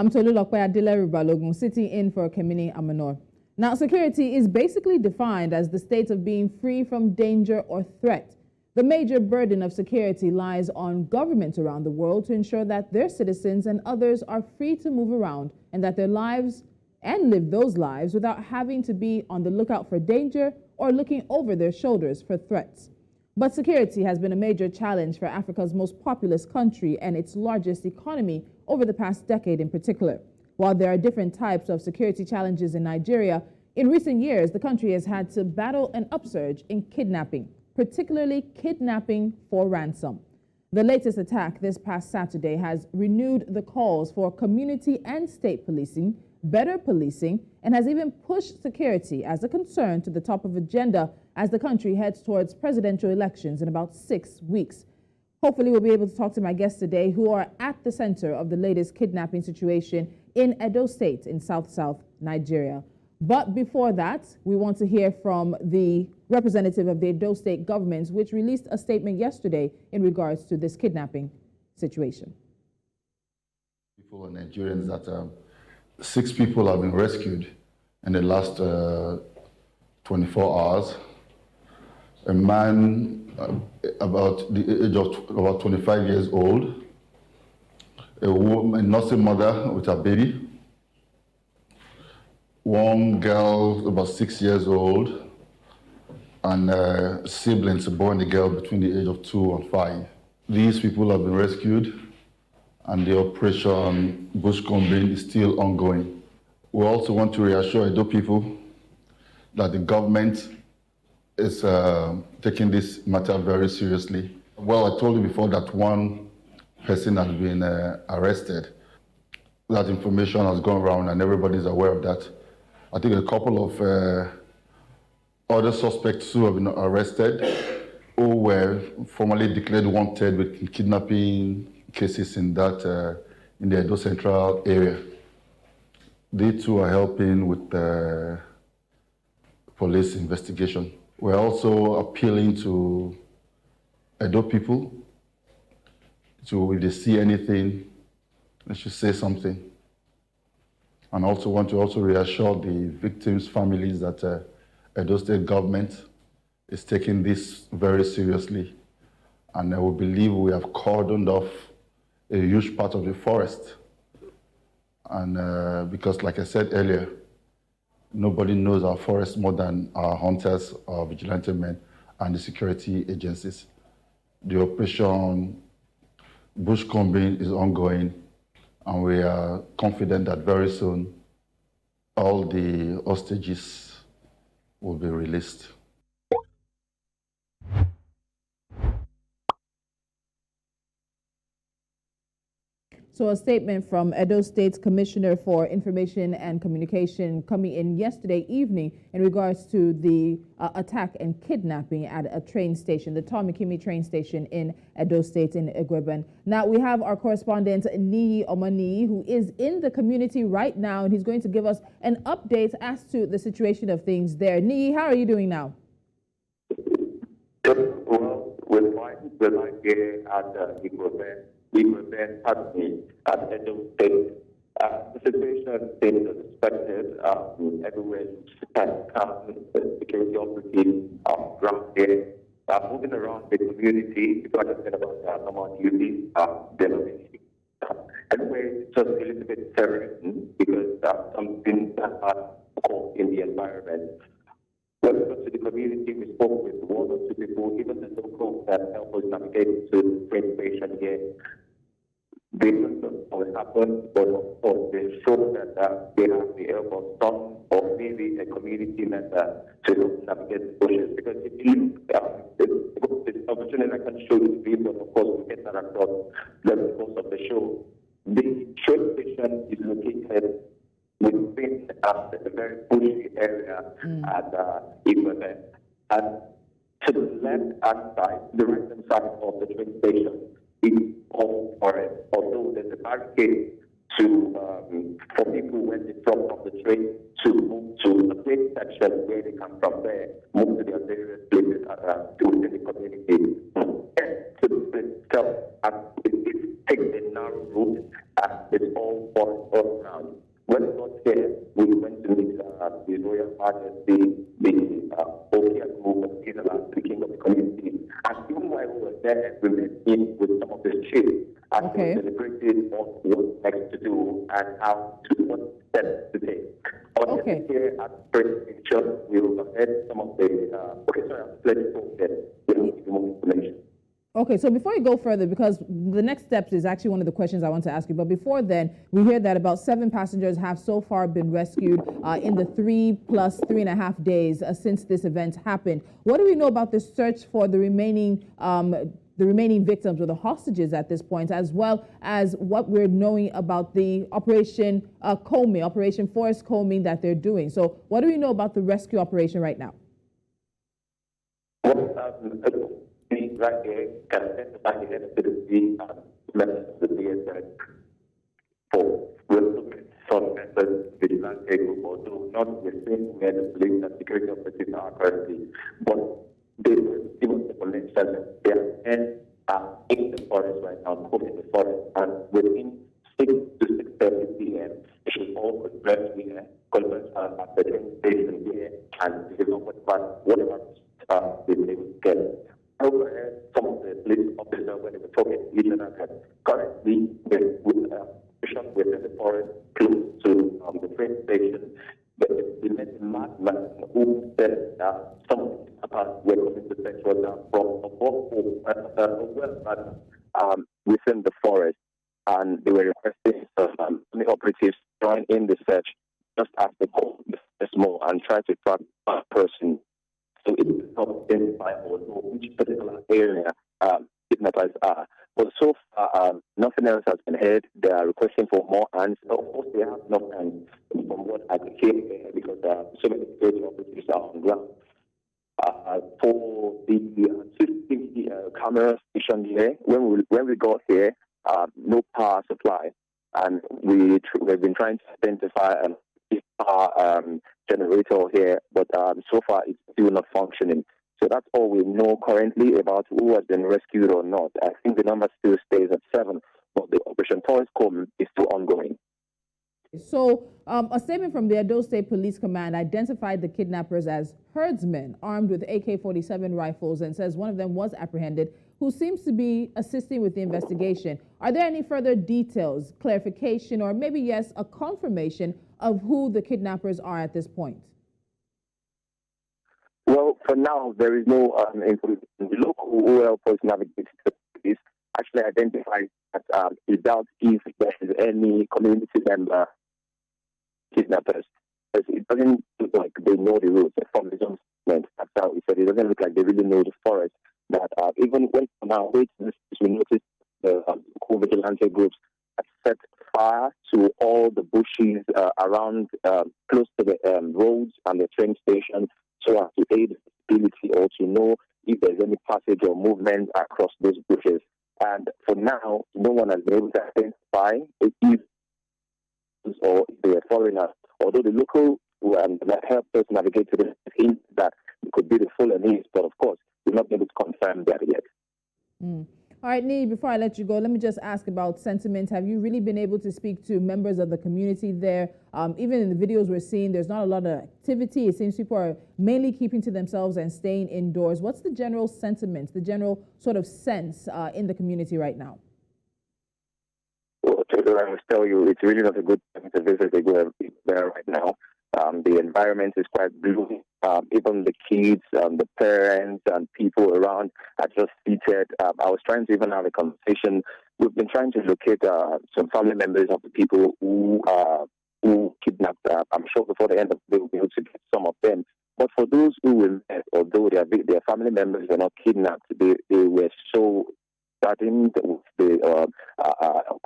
I'm Tolulope Adeleru-Balogun, sitting in for Kemini Amanor. Now, security is basically defined as the state of being free from danger or threat. The major burden of security lies on governments around the world to ensure that their citizens and others are free to move around and that their lives and live those lives without having to be on the lookout for danger or looking over their shoulders for threats. But security has been a major challenge for Africa's most populous country and its largest economy over the past decade in particular. While there are different types of security challenges in Nigeria, in recent years, the country has had to battle an upsurge in kidnapping, particularly kidnapping for ransom. The latest attack this past Saturday has renewed the calls for community and state policing, better policing, and has even pushed security as a concern to the top of agenda as the country heads towards presidential elections in about 6 weeks. Hopefully, we'll be able to talk to my guests today who are at the center of the latest kidnapping situation in Edo State in South Nigeria. But before that, we want to hear from the representative of the Edo State government, which released a statement yesterday in regards to this kidnapping situation. People are Nigerians that 6 people have been rescued in the last 24 hours. A man about the age of about 25 years old, a woman, a nursing mother with a baby, one girl about 6 years old, and siblings, a boy and a girl between the age of 2 and 5. These people have been rescued, and the operation bushcombing is still ongoing. We also want to reassure Edo people that the government is taking this matter very seriously. Well, I told you before that one person has been arrested. That information has gone around and everybody's aware of that. I think a couple of other suspects who have been arrested who were formally declared wanted with kidnapping cases in that in the Edo Central area. They too are helping with the police investigation. We're also appealing to Edo people to, if they see anything, they should say something. And also want to reassure the victims' families that Edo State government is taking this very seriously. And we believe we have cordoned off a huge part of the forest. And because, like I said earlier, nobody knows our forest more than our hunters, our vigilante men, and the security agencies. The operation bushcombing is ongoing, and we are confident that very soon all the hostages will be released. So a statement from Edo State's Commissioner for Information and Communication coming in yesterday evening in regards to the attack and kidnapping at a train station, the Tom Ikimi train station in Edo State in Igueben. Now we have our correspondent Niyi Omoniyi, who is in the community right now, and he's going to give us an update as to the situation of things there. Niyi, how are you doing now? Well, we're fine here at Igueben. Igueben at Edo State. The situation seems as expected. Everywhere the security operatives ground here. Moving around the community, people are just about normal duties. Everywhere it's just a little bit terrorism because something that caught in the environment. When we got to the community, we spoke with 1 or 2 people, even the locals that help us navigate to the train station here. They don't know what happened, but of course they show that they have the help of some or maybe a community member to help navigate the bushes. Because if you look, this opportunity I can show you the video, of course we get that across the course of the show. The train station is located within a very bushy area at Igueben. And to the left-hand side, the right-hand side of the train station is all forest. Although there's a barricade for people when they drop off the train to move to a place section where they can from there move to their various places within the community. To the place itself, it takes a narrow route and it's all forest. all around. When we got here, we went to meet the Royal Majesty, the Okia group of Israel, the king of the community. And even while we were there, we met in with some of the chiefs as we celebrated what was next to do and how to what steps to take. Okay. Here at presentation, we will heard some of the let me talk there. We'll give you more information. Okay, so before you go further, because the next steps is actually one of the questions I want to ask you, but before then, we hear that about 7 passengers have so far been rescued in the 3 plus 3.5 days since this event happened. What do we know about the search for the remaining victims or the hostages at this point, as well as what we're knowing about the Operation Operation Forest Combing that they're doing? So what do we know about the rescue operation right now? Right here, can identify the head of the members of the DSS for some members of the vigilante group, although not the same way the police and security operatives are currently. But they will give us the connection that they are in the forest right now, in the forest, and within 6 to 6:30 p.m., they should all converge here, converge at the train station here, and deliver whatever they will get. However, some of the police officers, when they were talking to each other, that currently we're within the forest close to the train station. But they met a madman who said that some of the kidnappers were coming to fetch water from above within the forest, and they were requesting some operatives join in the search just as they call the small and try to track that person. So it is not identify or know which particular area kidnappers are. But so far, nothing else has been heard. They are requesting for more hands. Of course, they have enough hands from what I could hear because so many security operatives are on ground. For the CCTV camera station here, when we got here, no power supply, and we've been trying to identify power generator here, but so far it's still not functioning. So that's all we know currently about who has been rescued or not. I think the number still stays at 7, but the Operation Forest Combing is still ongoing. So a statement from the Edo State Police Command identified the kidnappers as herdsmen armed with AK-47 rifles and says one of them was apprehended, who seems to be assisting with the investigation. Are there any further details, clarification, or maybe, yes, a confirmation of who the kidnappers are at this point? Well, for now, there is no information. The local OL Post Navigator Police actually identified that he doubts if there is any community member kidnappers. It doesn't look like they know the route from his own statement. That's how he said it doesn't look like they really know the forest. That even when now we noticed the vigilante groups have set fire to all the bushes around close to the roads and the train station, so as to aid visibility or to know if there's any passage or movement across those bushes. And for now, no one has been able to identify if or if they are foreigners. Although the local that helped us navigate to the hint that it could be the Fulanese, but of course, we're not able to confirm that yet. All right, Niyi, before I let you go, let me just ask about sentiment. Have you really been able to speak to members of the community there? Even in the videos we're seeing, there's not a lot of activity. It seems people are mainly keeping to themselves and staying indoors. What's the general sentiment, the general sort of sense in the community right now? Well, I must tell you, it's really not a good time to visit Igueben there right now. The environment is quite gloomy. Even the kids, the parents, and people around are just seated. I was trying to even have a conversation. We've been trying to locate some family members of the people who kidnapped. I'm sure before the end of the day we'll be able to get some of them. But for those who were met, although their family members were not kidnapped, they were so starting with the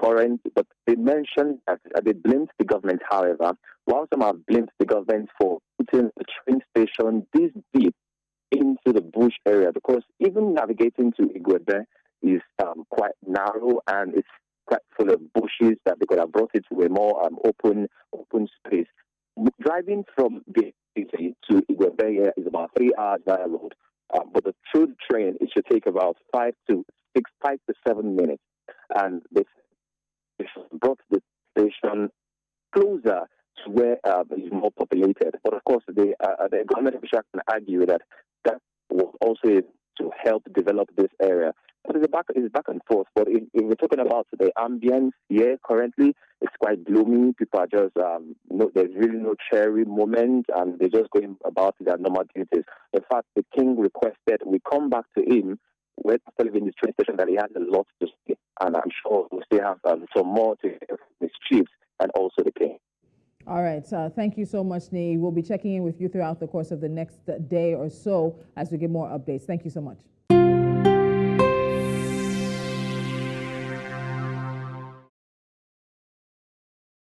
current, but they mentioned that they blamed the government, however, while some have blamed the government for putting the train station this deep into the bush area, because even navigating to Igueben is quite narrow and it's quite full of bushes that they could have brought it to a more open space. Driving from the city to Igueben is about 3 hours by road, but the through train, it should take about 5 to 7 minutes. And they brought the station closer to where it's more populated. But of course, the government official can argue that that was also to help develop this area. But it's back and forth. But if we're talking about the ambience here currently, it's quite gloomy. People are just, there's really no cheery moment, and they're just going about their normal duties. In fact, the king requested we come back to him when telling in the train station that he has a lot to say, and I'm sure we'll still have some more to hear from his chiefs and also the king. All right. Thank you so much, Niyi. We'll be checking in with you throughout the course of the next day or so as we get more updates. Thank you so much.